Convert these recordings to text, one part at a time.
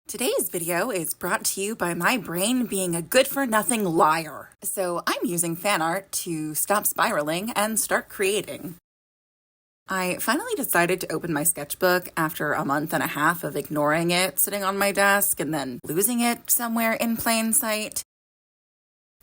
Today's video is brought to you by my brain being a good-for-nothing liar. So I'm using fan art to stop spiraling and start creating. I finally decided to open my sketchbook after a month and a half of ignoring it sitting on my desk and then losing it somewhere in plain sight.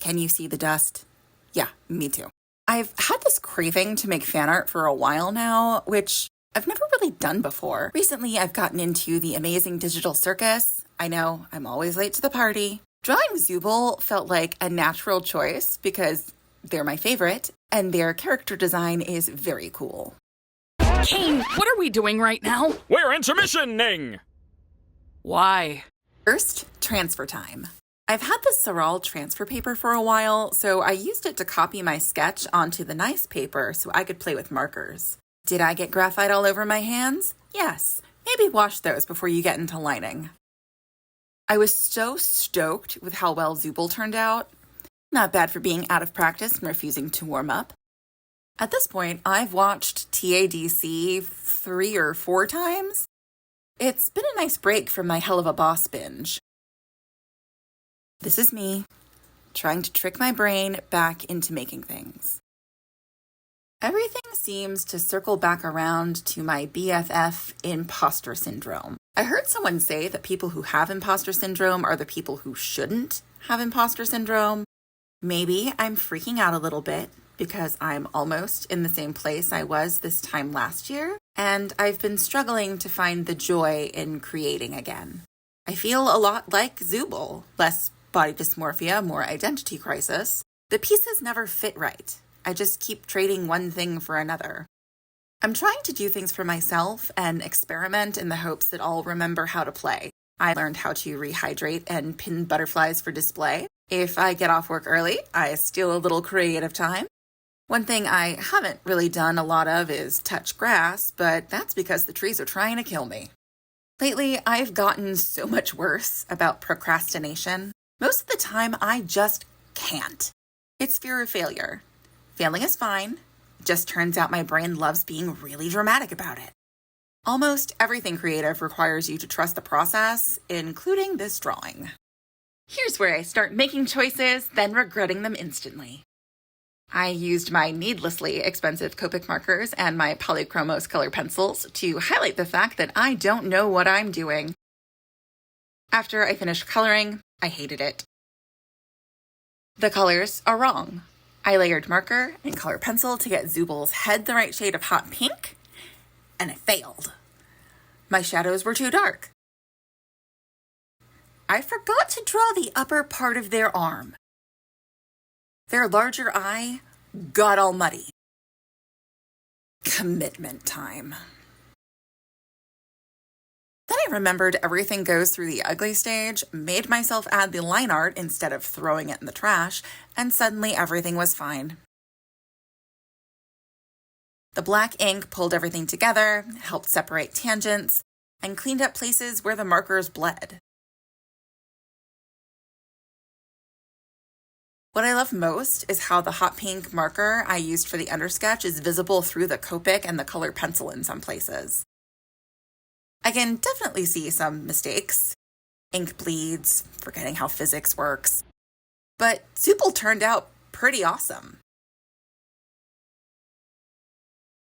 Can you see the dust? Yeah, me too. I've had this craving to make fan art for a while now, which I've never really done before. Recently, I've gotten into the amazing digital circus. I know, I'm always late to the party. Drawing Zooble felt like a natural choice because they're my favorite, and their character design is very cool. Kane, what are we doing right now? We're intermissioning! Why? First, transfer time. I've had this Saral transfer paper for a while, so I used it to copy my sketch onto the nice paper so I could play with markers. Did I get graphite all over my hands? Yes. Maybe wash those before you get into lining. I was so stoked with how well Zooble turned out. Not bad for being out of practice and refusing to warm up. At this point, I've watched TADC 3 or 4 times. It's been a nice break from my Hell of a Boss binge. This is me, trying to trick my brain back into making things. Everything seems to circle back around to my BFF imposter syndrome. I heard someone say that people who have imposter syndrome are the people who shouldn't have imposter syndrome. Maybe I'm freaking out a little bit because I'm almost in the same place I was this time last year, and I've been struggling to find the joy in creating again. I feel a lot like Zooble, less body dysmorphia, more identity crisis. The pieces never fit right. I just keep trading one thing for another. I'm trying to do things for myself and experiment in the hopes that I'll remember how to play. I learned how to rehydrate and pin butterflies for display. If I get off work early, I steal a little creative time. One thing I haven't really done a lot of is touch grass, but that's because the trees are trying to kill me. Lately, I've gotten so much worse about procrastination. Most of the time, I just can't. It's fear of failure. Failing is fine. It just turns out my brain loves being really dramatic about it. Almost everything creative requires you to trust the process, including this drawing. Here's where I start making choices, then regretting them instantly. I used my needlessly expensive Copic markers and my Polychromos color pencils to highlight the fact that I don't know what I'm doing. After I finished coloring, I hated it. The colors are wrong. I layered marker and color pencil to get Zooble's head the right shade of hot pink, and it failed. My shadows were too dark. I forgot to draw the upper part of their arm. Their larger eye got all muddy. Commitment time. Then I remembered everything goes through the ugly stage, made myself add the line art instead of throwing it in the trash, and suddenly everything was fine. The black ink pulled everything together, helped separate tangents, and cleaned up places where the markers bled. What I love most is how the hot pink marker I used for the undersketch is visible through the Copic and the color pencil in some places. I can definitely see some mistakes. Ink bleeds, forgetting how physics works. But Zooble turned out pretty awesome.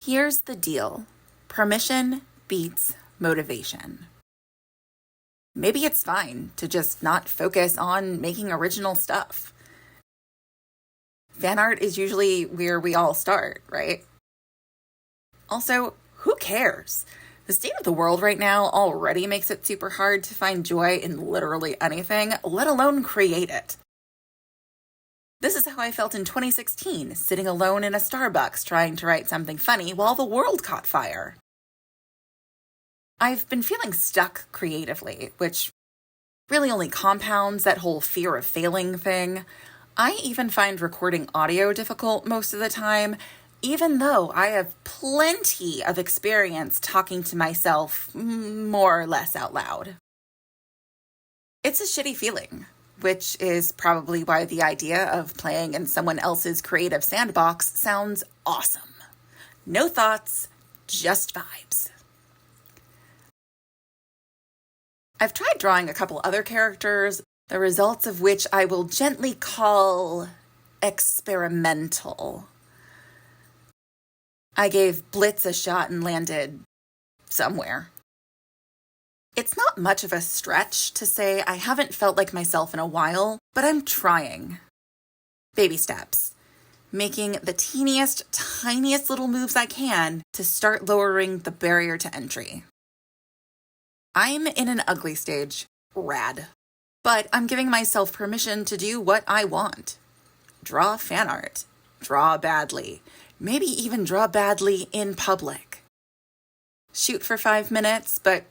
Here's the deal. Permission beats motivation. Maybe it's fine to just not focus on making original stuff. Fan art is usually where we all start, right? Also, who cares? The state of the world right now already makes it super hard to find joy in literally anything, let alone create it. This is how I felt in 2016, sitting alone in a Starbucks trying to write something funny while the world caught fire. I've been feeling stuck creatively, which really only compounds that whole fear of failing thing. I even find recording audio difficult most of the time, even though I have plenty of experience talking to myself more or less out loud. It's a shitty feeling, which is probably why the idea of playing in someone else's creative sandbox sounds awesome. No thoughts, just vibes. I've tried drawing a couple other characters, the results of which I will gently call experimental. I gave Blitz a shot and landed somewhere. It's not much of a stretch to say I haven't felt like myself in a while, but I'm trying. Baby steps. Making the teeniest, tiniest little moves I can to start lowering the barrier to entry. I'm in an ugly stage. Rad. But I'm giving myself permission to do what I want. Draw fan art. Draw badly. Maybe even draw badly in public. Shoot for 5 minutes, but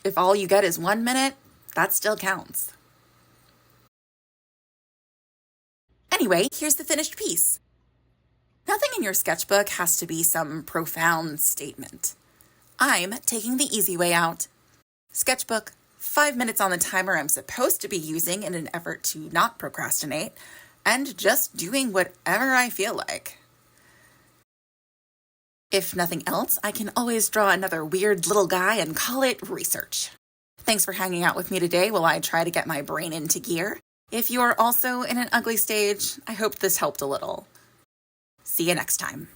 if all you get is 1 minute, that still counts. Anyway, here's the finished piece. Nothing in your sketchbook has to be some profound statement. I'm taking the easy way out. Sketchbook, 5 minutes on the timer I'm supposed to be using in an effort to not procrastinate, and just doing whatever I feel like. If nothing else, I can always draw another weird little guy and call it research. Thanks for hanging out with me today while I try to get my brain into gear. If you are also in an ugly stage, I hope this helped a little. See you next time.